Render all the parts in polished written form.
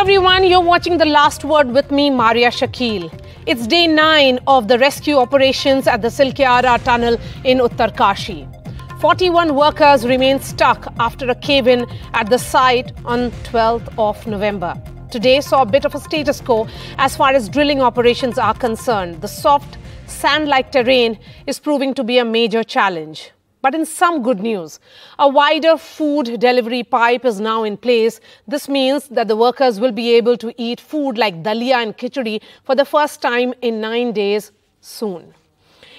everyone, you're watching The Last Word with me, Marya Shakil. It's day 9 of the rescue operations at the Silkyara Tunnel in Uttarkashi. 41 workers remain stuck after a cave-in at the site on 12th of November. Today saw a bit of a status quo as far as drilling operations are concerned. The soft, sand-like terrain is proving to be a major challenge. But in some good news, a wider food delivery pipe is now in place. This means that the workers will be able to eat food like dalia and khichdi for the first time in 9 days soon.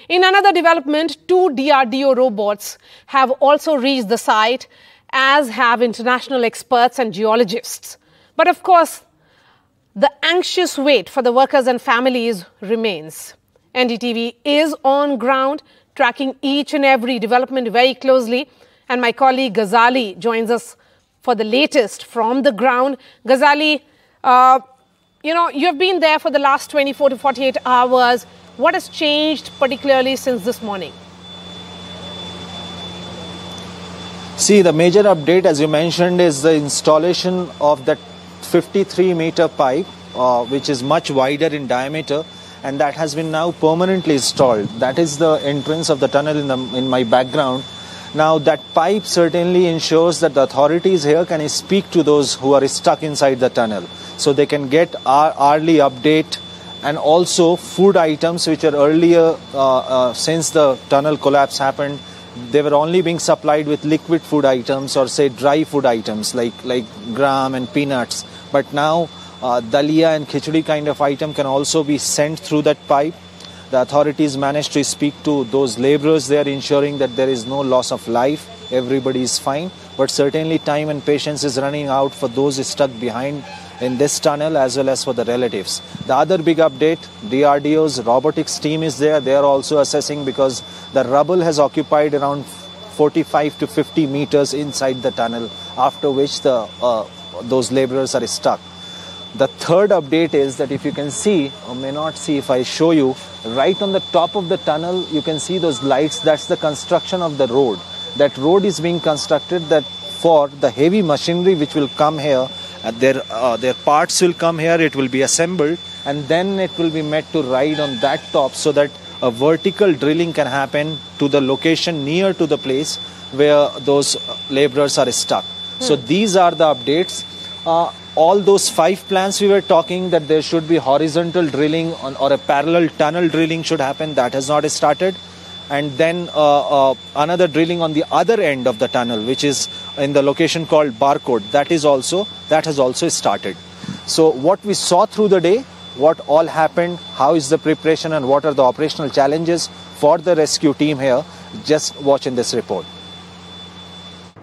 In another development, 2 DRDO robots have also reached the site, as have international experts and geologists. But of course, the anxious wait for the workers and families remains. NDTV is on ground, tracking each and every development very closely. And my colleague Ghazali joins us for the latest from the ground. Ghazali, you have been there for the last 24 to 48 hours. What has changed particularly since this morning? See, the major update, as you mentioned, is the installation of that 53-meter pipe, which is much wider in diameter, and that has been now permanently installed. That is the entrance of the tunnel in my background. Now, that pipe certainly ensures that the authorities here can speak to those who are stuck inside the tunnel, so they can get hourly update, and also food items which are earlier, since the tunnel collapse happened, they were only being supplied with liquid food items or say dry food items like gram and peanuts. But now dalia and khichdi kind of item can also be sent through that pipe. The authorities managed to speak to those laborers there, ensuring that there is no loss of life. Everybody is fine. But certainly time and patience is running out for those stuck behind in this tunnel as well as for the relatives. The other big update, DRDO's robotics team is there. They are also assessing because the rubble has occupied around 45 to 50 meters inside the tunnel, after which those laborers are stuck. The third update is that if you can see, or may not see if I show you, right on the top of the tunnel, you can see those lights. That's the construction of the road. That road is being constructed that for the heavy machinery which will come here. Their parts will come here, it will be assembled, and then it will be made to ride on that top so that a vertical drilling can happen to the location near to the place where those laborers are stuck. So these are the updates. All those 5 plans we were talking that there should be horizontal drilling or a parallel tunnel drilling should happen, that has not started. And then another drilling on the other end of the tunnel, which is in the location called Barcode, that has also started. So what we saw through the day, what all happened, how is the preparation and what are the operational challenges for the rescue team here, just watch in this report.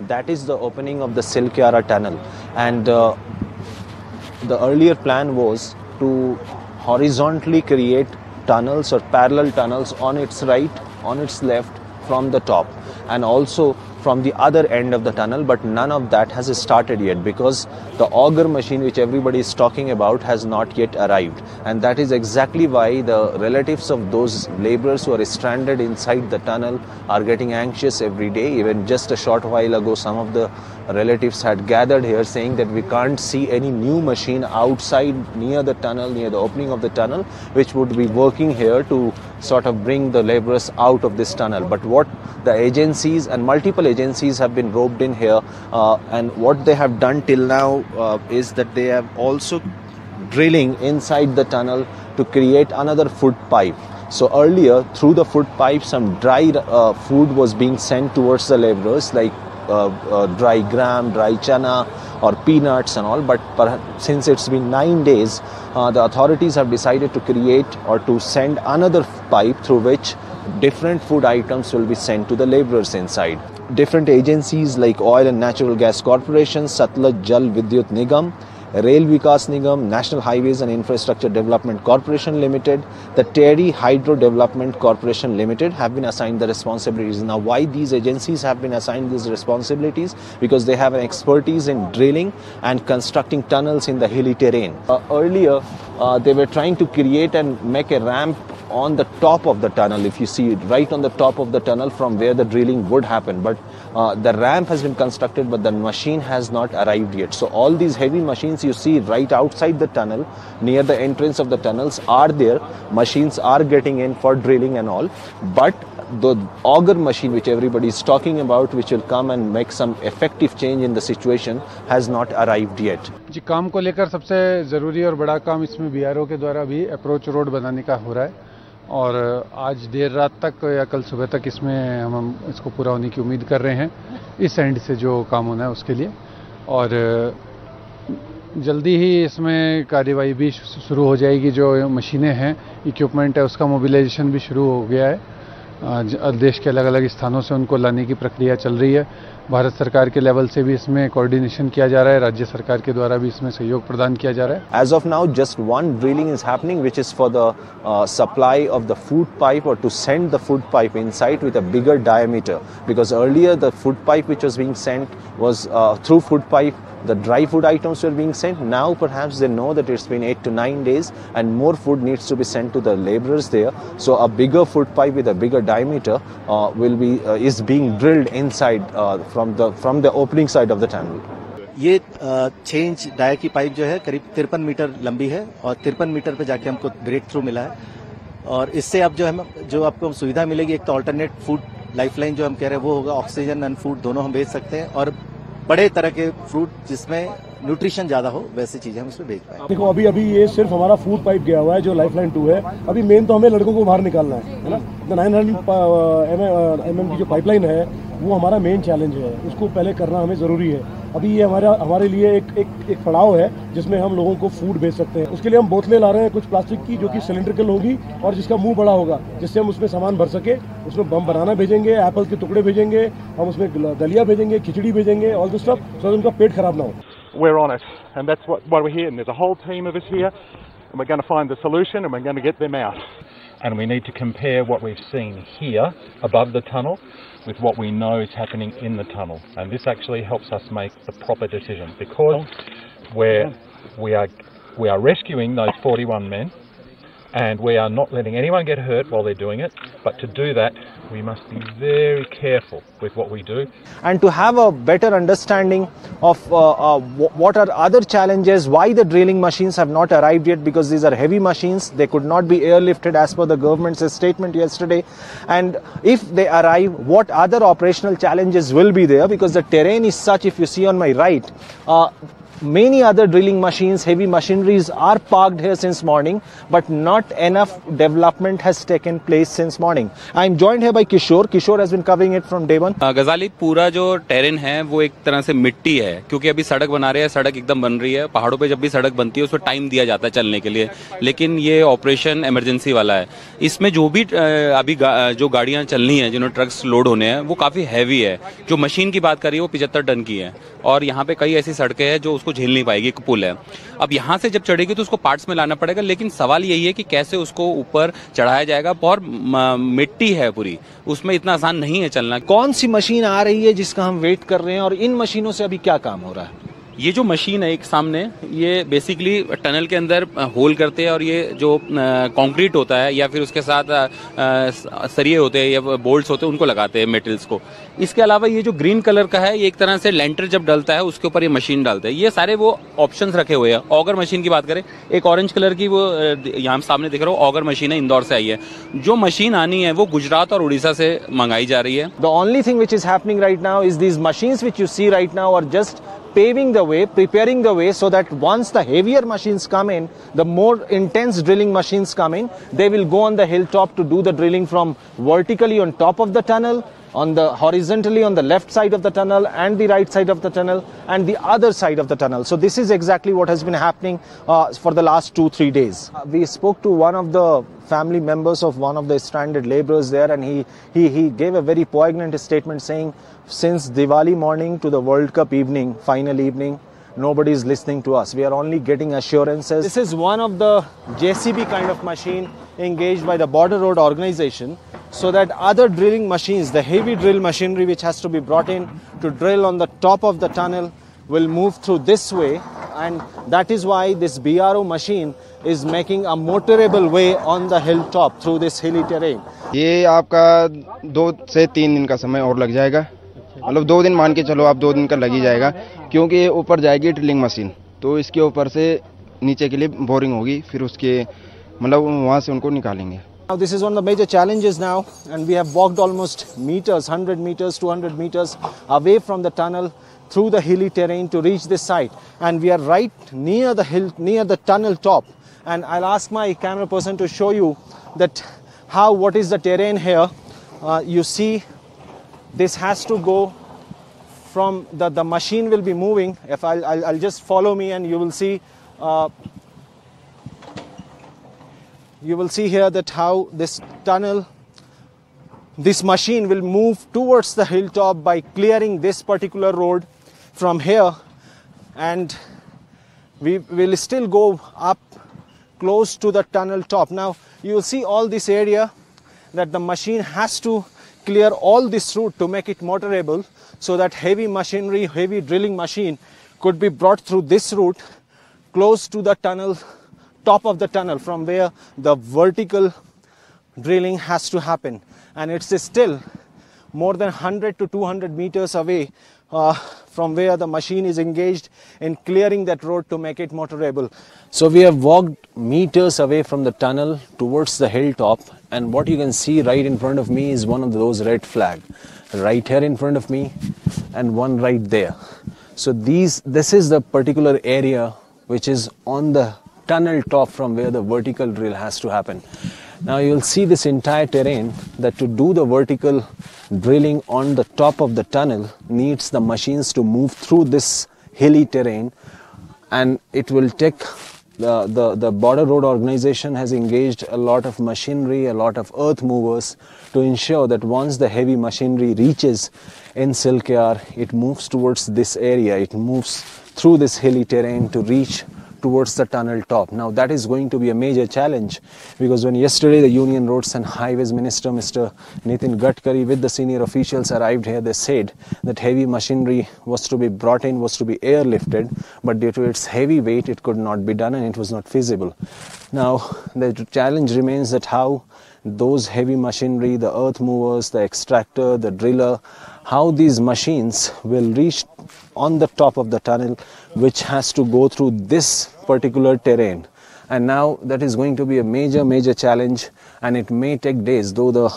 That is the opening of the Silkyara tunnel, and the earlier plan was to horizontally create tunnels or parallel tunnels on its right, on its left from the top, and also from the other end of the tunnel, but none of that has started yet because the auger machine which everybody is talking about has not yet arrived. And that is exactly why the relatives of those laborers who are stranded inside the tunnel are getting anxious every day. Even just a short while ago, some of the relatives had gathered here saying that we can't see any new machine outside near the tunnel, near the opening of the tunnel, which would be working here to sort of bring the laborers out of this tunnel. But what the agencies and multiple agencies have been roped in here, and what they have done till now is that they have also drilling inside the tunnel to create another food pipe. So earlier, through the food pipe, some dry food was being sent towards the laborers, like dry gram, dry chana or peanuts and all. But since it's been 9 days, the authorities have decided to create or to send another pipe through which different food items will be sent to the laborers inside. Different agencies like Oil and Natural Gas Corporation, Satluj Jal Vidyut Nigam, Rail Vikas Nigam, National Highways and Infrastructure Development Corporation Limited, the Terry Hydro Development Corporation Limited have been assigned the responsibilities. Now, why these agencies have been assigned these responsibilities? Because they have an expertise in drilling and constructing tunnels in the hilly terrain. Earlier, they were trying to create and make a ramp on the top of the tunnel, if you see it, right on the top of the tunnel from where the drilling would happen. But the ramp has been constructed, but the machine has not arrived yet. So all these heavy machines you see right outside the tunnel, near the entrance of the tunnels are there. Machines are getting in for drilling and all. But the auger machine which everybody is talking about, which will come and make some effective change in the situation, has not arrived yet. जी, काम को लेकर सबसे ज़रूरी और बड़ा काम इसमें BRO के द्वारा भी अप्रोच रोड बनाने का हो रहा है और आज देर रात तक या कल सुबह तक इसमें हम इसको पूरा होने की उम्मीद कर रहे हैं, इस एंड से जो काम होना है उसके लिए। और जल्दी ही इसमें कार्यवाही भी शुरू हो जाएगी। जो मशीनें हैं, इक्विपमेंट है, उसका मोबिलाइजेशन भी शुरू हो गया है। देश के अलग अलग स्थानों से उनको लाने की प्रक्रिया चल रही है। भारत सरकार के लेवल से भी इसमें कोऑर्डिनेशन किया जा रहा है, राज्य सरकार के द्वारा भी इसमें सहयोग प्रदान किया जा रहा है। As of now, just one drilling is happening, which is for the supply of the food pipe, or to send the food pipe inside with a bigger diameter. Because earlier the food pipe which was being sent was through food pipe, the dry food items were being sent. Now perhaps they know that it's been 8 to 9 days and more food needs to be sent to the laborers there. So a bigger food pipe with a bigger diameter is being drilled inside from the opening side of the tunnel. ये 6 inch dia की pipe जो है करीब 53 metre लंबी है और 53 metre पे जाके हमको ब्रेक थ्रू मिला है। और इससे अब जो आपको सुविधा मिलेगी, एक तो अल्टरनेट फूड लाइफलाइन जो हम कह रहे हैं वो होगा, ऑक्सीजन एंड फूड दोनों हम भेज सकते हैं, और बड़े तरह के फ्रूट जिसमें न्यूट्रिशन ज्यादा हो वैसी चीजें हम इसमें भेज पाए। देखो अभी ये सिर्फ हमारा फूड पाइप गया हुआ है जो लाइफलाइन 2 है। अभी मेन तो हमें लड़कों को बाहर निकालना है ना। 900 mm की जो पाइपलाइन है वो हमारा मेन चैलेंज है, उसको पहले करना हमें जरूरी है। अभी ये हमारे लिए एक पड़ाव है जिसमें हम लोगों को फूड भेज सकते हैं। उसके लिए हम बोतलें ला रहे हैं कुछ प्लास्टिक की, जो कि सिलेंड्रिकल होगी और जिसका मुंह बड़ा होगा, जिससे हम उसमें सामान भर सके। उसमें बम बनाना भेजेंगे, एप्पल के टुकड़े भेजेंगे, हम उसमें दलिया भेजेंगे, खिचड़ी भेजेंगे, ऑल दिस स्टफ, सो उनका पेट खराब ना हो। We're on it, and that's why we're here. And there's a whole team of us here, and we're going to find the solution, and we're going to get them out. And we need to compare what we've seen here above the tunnel with what we know is happening in the tunnel, and this actually helps us make the proper decision, because we are rescuing those 41 men, and we are not letting anyone get hurt while they're doing it. But to do that, we must be very careful with what we do. And to have a better understanding of what are other challenges, why the drilling machines have not arrived yet, because these are heavy machines, they could not be airlifted as per the government's statement yesterday. And if they arrive, what other operational challenges will be there, because the terrain is such, if you see on my right, many other drilling machines, heavy machineries are parked here since morning, but not enough development has taken place since morning. I am joined here by Kishore. Kishore has been covering it from day one. गजाली, पूरा जो terrain है वो एक तरह से मिट्टी है, क्योंकि अभी सड़क बना रहे हैं, सड़क एकदम बन रही है। पहाड़ों पे जब भी सड़क बनती है उसमें टाइम दिया जाता है चलने के लिए, लेकिन ये ऑपरेशन इमरजेंसी वाला है। इसमें जो भी अभी जो गाड़ियां चलनी है, जिन्होंने ट्रक्स लोड होने हैं, वो काफी हैवी है। जो मशीन की बात करिए वो 75 टन की है, और यहाँ पे कई ऐसी सड़कें हैं जो उसको झेल नहीं पाएगी। एक पुल है, अब यहाँ से जब चढ़ेगी तो उसको पार्ट्स में लाना पड़ेगा, लेकिन सवाल यही है कि कैसे उसको ऊपर चढ़ाया जाएगा। बहुत मिट्टी है पूरी, उसमें इतना आसान नहीं है चलना। कौन सी मशीन आ रही है जिसका हम वेट कर रहे हैं, और इन मशीनों से अभी क्या काम हो रहा है? ये जो मशीन है एक सामने, ये बेसिकली टनल के अंदर होल करते हैं, और ये जो कंक्रीट होता है या फिर उसके साथ सरिये होते हैं या बोल्ट्स होते हैं, उनको लगाते हैं मेटल्स को। इसके अलावा ये जो ग्रीन कलर का है, ये एक तरह से लेंटर जब डलता है उसके ऊपर ये मशीन डालते हैं। ये सारे वो ऑप्शंस रखे हुए हैं। ऑगर मशीन की बात करें, एक ऑरेंज कलर की वो यहाँ सामने दिख रहा हो, ऑगर मशीन है, इंदौर से आई है। जो मशीन आनी है वो गुजरात और उड़ीसा से मंगाई जा रही है। The only thing which is happening right now is these machines which you see right now are just paving the way, preparing the way, so that once the heavier machines come in, the more intense drilling machines come in, they will go on the hilltop to do the drilling from vertically on top of the tunnel, on the horizontally on the left side of the tunnel, and the right side of the tunnel, and the other side of the tunnel. So this is exactly what has been happening for the last 2-3 days. We spoke to one of the family members of one of the stranded laborers there, and he gave a very poignant statement saying, since Diwali morning to the World Cup evening, final evening, nobody is listening to us. We are only getting assurances. This is one of the JCB kind of machine engaged by the Border Road Organization, so that other drilling machines, the heavy drill machinery which has to be brought in to drill on the top of the tunnel, will move through this way and that is why this BRO machine is making a motorable way on the hilltop through this hilly terrain. ये आपका 2 से 3 दिन का समय और लग जाएगा, मतलब 2 दिन मान के चलो आप, 2 दिन का लग ही जाएगा, क्योंकि ये ऊपर जाएगी ड्रिलिंग मशीन, तो इसके ऊपर से नीचे के लिए बोरिंग होगी, फिर उसके मतलब वहाँ से उनको निकालेंगे. Now this is one of the major challenges now, and we have walked almost meters, 100 meters, 200 meters away from the tunnel through the hilly terrain to reach this site, and we are right near the hill, near the tunnel top. And I'll ask my camera person to show you that what is the terrain here. You see, this has to go from the machine will be moving. If I'll just follow me, and you will see. You will see here that how this tunnel, this machine will move towards the hilltop by clearing this particular road from here, and we will still go up close to the tunnel top. Now you will see all this area that the machine has to clear all this route to make it motorable, so that heavy machinery, heavy drilling machine could be brought through this route close to the tunnel, top of the tunnel, from where the vertical drilling has to happen. And it's still more than 100 to 200 meters away from where the machine is engaged in clearing that road to make it motorable. So we have walked meters away from the tunnel towards the hilltop, and what you can see right in front of me is one of those red flags right here in front of me, and one right there. So this is the particular area which is on the tunnel top from where the vertical drill has to happen. Now you will see this entire terrain, that to do the vertical drilling on the top of the tunnel needs the machines to move through this hilly terrain, and it will take the border road organization has engaged a lot of machinery, a lot of earth movers to ensure that once the heavy machinery reaches in Silkyar, it moves towards this area, it moves through this hilly terrain to reach towards the tunnel top. Now that is going to be a major challenge, because when yesterday the Union Roads and Highways Minister Mr. Nitin Gadkari with the senior officials arrived here, they said that heavy machinery was to be brought in, was to be airlifted, but due to its heavy weight it could not be done and it was not feasible. Now the challenge remains that how those heavy machinery, the earth movers, the extractor, the driller, how these machines will reach on the top of the tunnel, which has to go through this particular terrain. And now that is going to be a major challenge, and it may take days, though the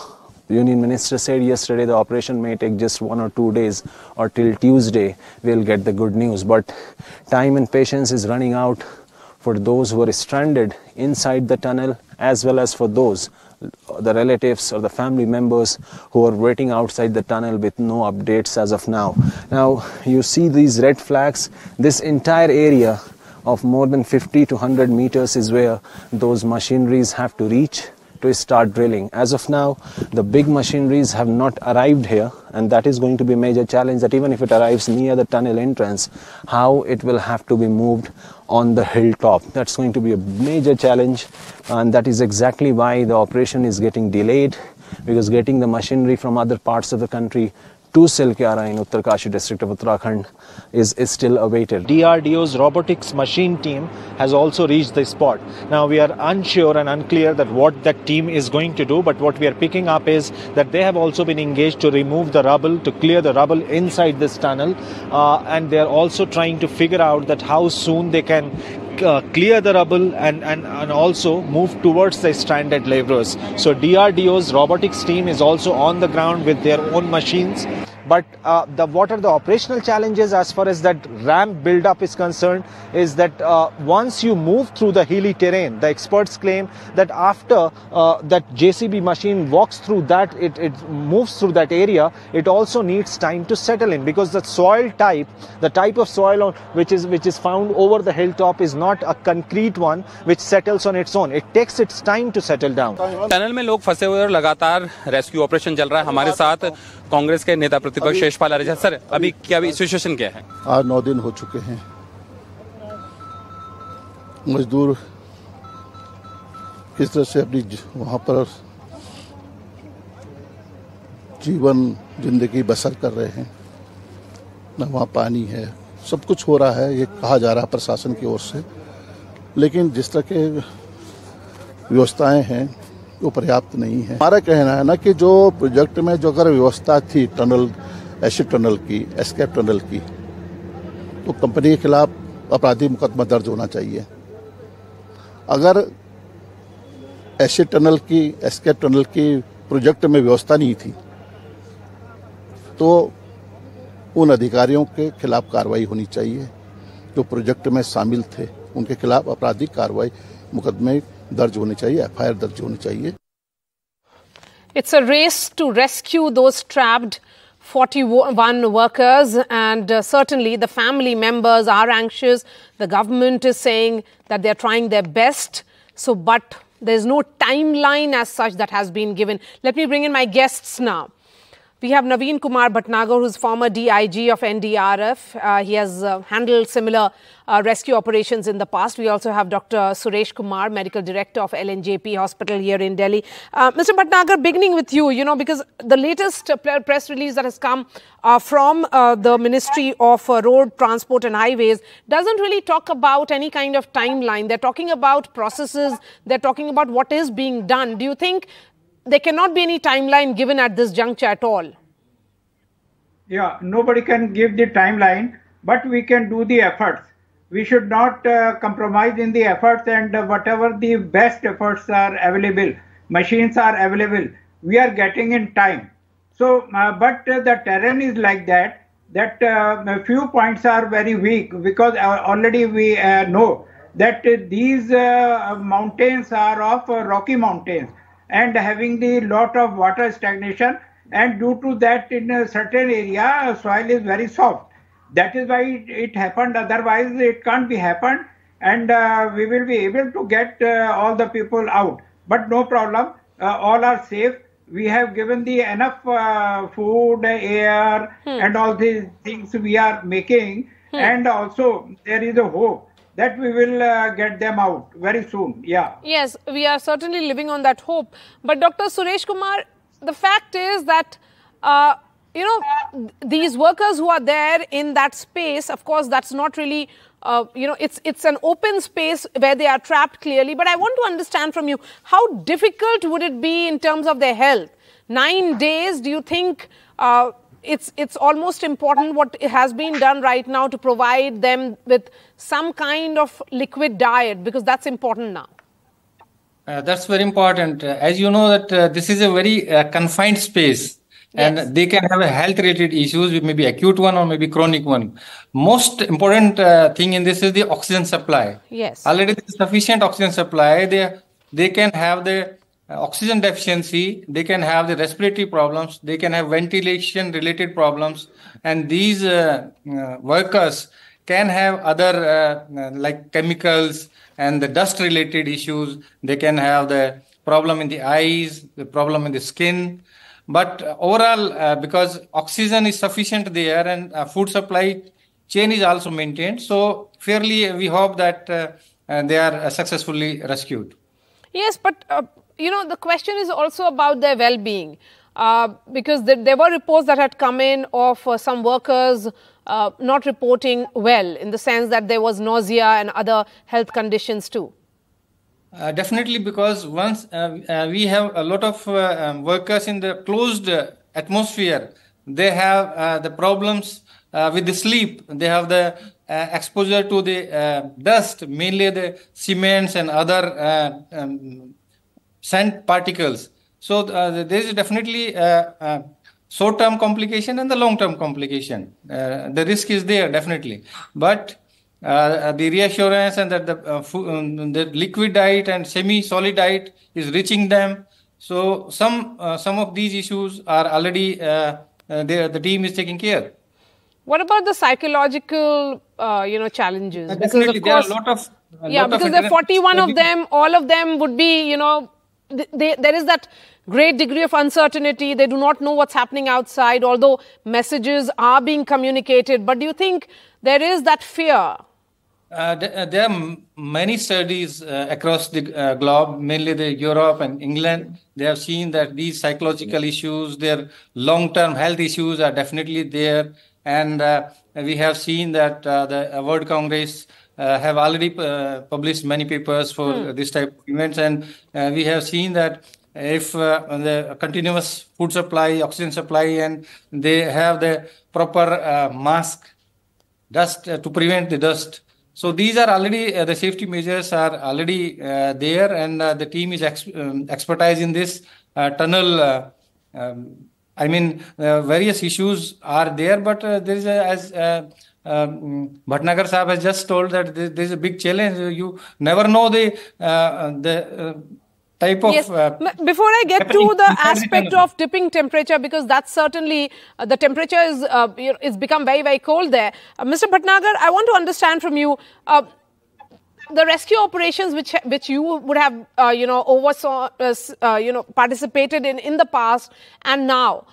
Union Minister said yesterday the operation may take just 1 or 2 days, or till Tuesday we'll get the good news. But time and patience is running out for those who are stranded inside the tunnel, as well as for those, the relatives or the family members who are waiting outside the tunnel with no updates as of now. Now you see these red flags. This entire area of more than 50 to 100 meters is where those machineries have to reach to start drilling. As of now, the big machineries have not arrived here, and that is going to be a major challenge, that even if it arrives near the tunnel entrance, how it will have to be moved on the hilltop. That's going to be a major challenge, and that is exactly why the operation is getting delayed, because getting the machinery from other parts of the country to Silkyara in Uttarkashi district of Uttarakhand is still awaited. DRDO's robotics machine team has also reached the spot. Now we are unsure and unclear that what that team is going to do, but what we are picking up is that they have also been engaged to remove the rubble, to clear the rubble inside this tunnel, and they are also trying to figure out that how soon they can clear the rubble and also move towards the stranded laborers. So DRDO's robotics team is also on the ground with their own machines. But what are the operational challenges as far as that ramp build-up is concerned is that once you move through the hilly terrain, the experts claim that after that JCB machine walks through that, it moves through that area, it also needs time to settle in, because the soil type, the type of soil which is found over the hilltop is not a concrete one which settles on its own. It takes its time to settle down. Tunnel में लोग फंसे हुए और लगातार rescue operation चल रहा है. हमारे साथ कांग्रेस के नेता प्रतिपक्ष शेषपाल आर्य. सर, अभी क्या सिचुएशन क्या है? आज 9 दिन हो चुके हैं. मजदूर किस तरह से अपनी वहाँ पर जिंदगी बसर कर रहे हैं. न वहाँ पानी है, सब कुछ हो रहा है, ये कहा जा रहा है प्रशासन की ओर से, लेकिन जिस तरह के व्यवस्थाएं हैं वो पर्याप्त नहीं है। हमारा कहना है ना कि जो प्रोजेक्ट में जो अगर व्यवस्था थी टनल, एसिड टनल की, एस्केप टनल की, तो कंपनी के खिलाफ आपराधिक मुकदमा दर्ज होना चाहिए। अगर एसिड टनल की, एस्केप टनल की प्रोजेक्ट में व्यवस्था नहीं थी तो उन अधिकारियों के खिलाफ कार्रवाई होनी चाहिए जो प्रोजेक्ट में शामिल थे, उनके खिलाफ आपराधिक कार्रवाई, मुकदमे दर्ज होने चाहिए, एफआईआर दर्ज होनी चाहिए। It's a race to rescue those trapped 41 workers, and certainly the family members are anxious. The government is saying that they're trying their best. But there's no timeline as such that has been given. Let me bring in my guests now. We have Naveen Kumar Bhatnagar, who's former DIG of NDRF. He has handled similar rescue operations in the past. We also have Dr. Suresh Kumar, Medical Director of LNJP Hospital here in Delhi. Mr. Bhatnagar, beginning with you, because the latest press release that has come from the Ministry of Road Transport and Highways doesn't really talk about any kind of timeline. They're talking about processes. They're talking about what is being done. Do you think there cannot be any timeline given at this juncture at all? Yeah, nobody can give the timeline, but we can do the efforts. We should not compromise in the efforts, and whatever the best efforts are available, machines are available, we are getting in time. So, but the terrain is like that a few points are very weak, because already we know that these mountains are of rocky mountains and having the lot of water stagnation, and due to that in a certain area soil is very soft. That is why it happened, otherwise it can't be happened, and we will be able to get all the people out. But no problem, all are safe. We have given the enough food, air and all these things we are making, and also there is a hope that we will get them out very soon. Yeah. Yes, we are certainly living on that hope. But Dr. Suresh Kumar, the fact is that, these workers who are there in that space, of course, that's not really, it's an open space where they are trapped clearly. But I want to understand from you, how difficult would it be in terms of their health? 9 days, do you think it's almost important what has been done right now to provide them with some kind of liquid diet, because that's important now? That's very important. As you know that this is a very confined space, and yes, they can have a health-related issues, maybe acute one or maybe chronic one. Most important thing in this is the oxygen supply. Yes. Already there is sufficient oxygen supply. They can have the oxygen deficiency, they can have the respiratory problems, they can have ventilation-related problems, and these workers can have other like chemicals and the dust-related issues. They can have the problem in the eyes, the problem in the skin. But overall, because oxygen is sufficient there and food supply chain is also maintained, so fairly we hope that they are successfully rescued. Yes, but the question is also about their well-being, because there were reports that had come in of some workers not reporting well, in the sense that there was nausea and other health conditions too. Definitely, because once we have a lot of workers in the closed atmosphere, they have the problems with the sleep. They have the exposure to the dust, mainly the cements and other sand particles. So there is definitely short-term complication and the long-term complication. The risk is there, definitely. But the reassurance and that the liquid diet and semi-solid diet is reaching them. So some of these issues are already the team is taking care. What about the psychological, challenges? Definitely, there are a lot of because there are 41 of them. All of them would be, there is that great degree of uncertainty. They do not know what's happening outside, although messages are being communicated. But do you think there is that fear? There are many studies across the globe, mainly the Europe and England. They have seen that these psychological issues, their long-term health issues are definitely there. And we have seen that the World Congress have already published many papers for this type of events, and we have seen that if the continuous food supply, oxygen supply, and they have the proper mask, dust to prevent the dust. So these are already, the safety measures are already there, and the team is expertise in this tunnel. Various issues are there, but there is as Bhatnagar Sahab has just told that there is a big challenge. You never know the type of... Yes. Before I get to the aspect of dipping temperature, because that's certainly, the temperature is become very, very cold there. Mr. Bhatnagar, I want to understand from you, the rescue operations which you would have, oversaw, participated in the past and now,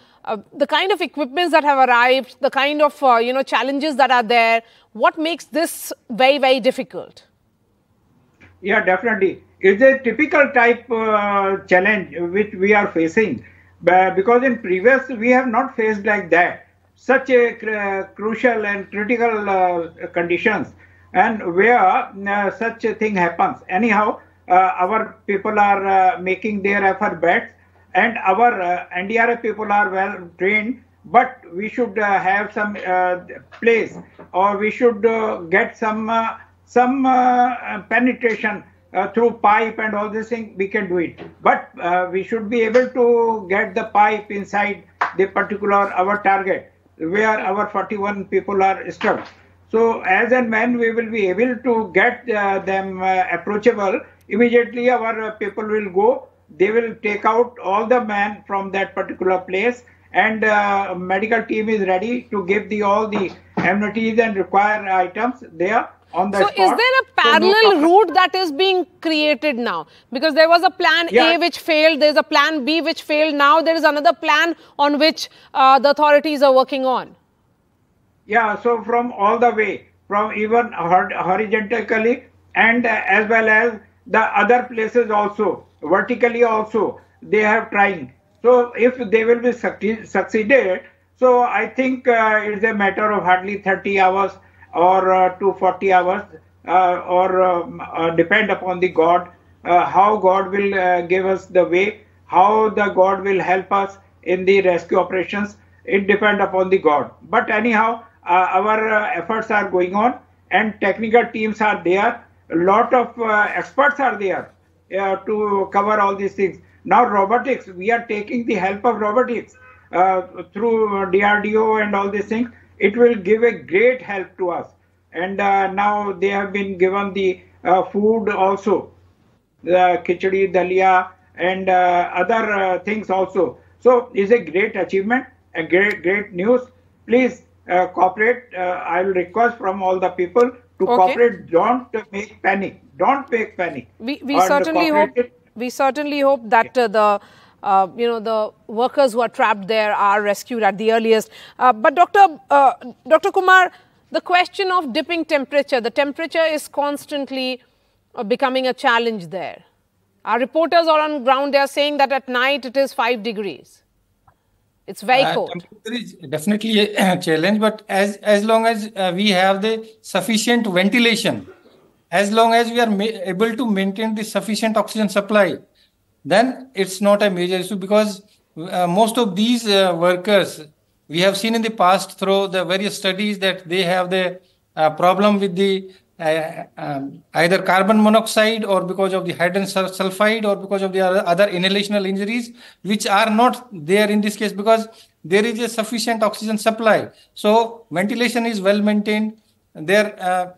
the kind of equipments that have arrived, the kind of, challenges that are there, what makes this very, very difficult? Yeah, definitely. It's a typical type challenge which we are facing, because in previous we have not faced like that such a crucial and critical conditions, and where such a thing happens. Anyhow, our people are making their effort best, and our NDRF people are well trained, but we should have some place, or we should get some penetration through pipe and all this thing. We can do it, but we should be able to get the pipe inside the particular our target where our 41 people are stuck. So as and when we will be able to get them approachable, immediately our people will go. They will take out all the men from that particular place, and medical team is ready to give all the amenities and required items there on the spot. So is there a parallel route that is being created now? Because there was a plan A which failed, there is a plan B which failed, now there is another plan on which the authorities are working on. Yeah, so from all the way, from even horizontally and as well as the other places also, vertically also, they have trying. So if they will be succeeded, so I think it's a matter of hardly 30 hours or to 40 hours, or depend upon the God, how God will give us the way, how the God will help us in the rescue operations. It depends upon the God. But anyhow, our efforts are going on, and technical teams are there. A lot of experts are there to cover all these things. Now robotics, we are taking the help of robotics through DRDO and all these things. It will give a great help to us. And now they have been given the food also, the khichdi, dalia, and other things also. So it's a great achievement, a great news. Please cooperate. I will request from all the people to cooperate. Don't make panic. Don't make panic. We certainly hope that the workers who are trapped there are rescued at the earliest. But Dr. Kumar, the question of dipping temperature, the temperature is constantly becoming a challenge there. Our reporters are on ground, they are saying that at night it is 5 degrees. It's very cold. Temperature is definitely a challenge, but as long as we have the sufficient ventilation, as long as we are able to maintain the sufficient oxygen supply, then it's not a major issue, because most of these workers, we have seen in the past through the various studies that they have the problem with the either carbon monoxide, or because of the hydrogen sulfide, or because of the other inhalational injuries, which are not there in this case because there is a sufficient oxygen supply. So ventilation is well maintained, their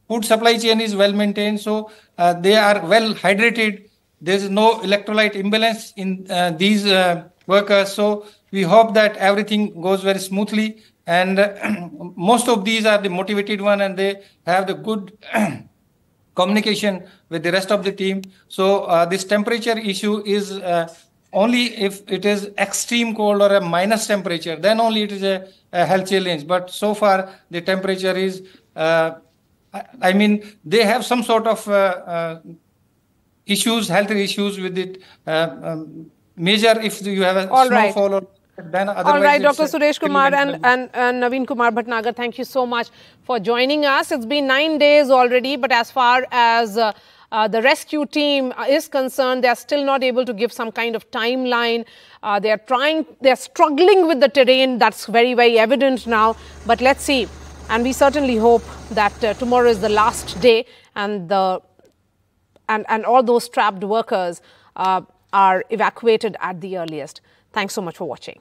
food supply chain is well maintained, so they are well hydrated. There is no electrolyte imbalance in these workers. So we hope that everything goes very smoothly, and most of these are the motivated one, and they have the good communication with the rest of the team. So this temperature issue is only if it is extreme cold or a minus temperature, then only it is a health challenge. But so far the temperature is, they have some sort of issues, health issues with it. Major if you have a snowfall or Then all right, Dr. it's, Suresh Kumar and Naveen Kumar Bhatnagar, thank you so much for joining us. It's been 9 days already, but as far as the rescue team is concerned, they are still not able to give some kind of timeline. They're struggling with the terrain. That's very, very evident now. But let's see. And we certainly hope that tomorrow is the last day and all those trapped workers are evacuated at the earliest. Thanks so much for watching.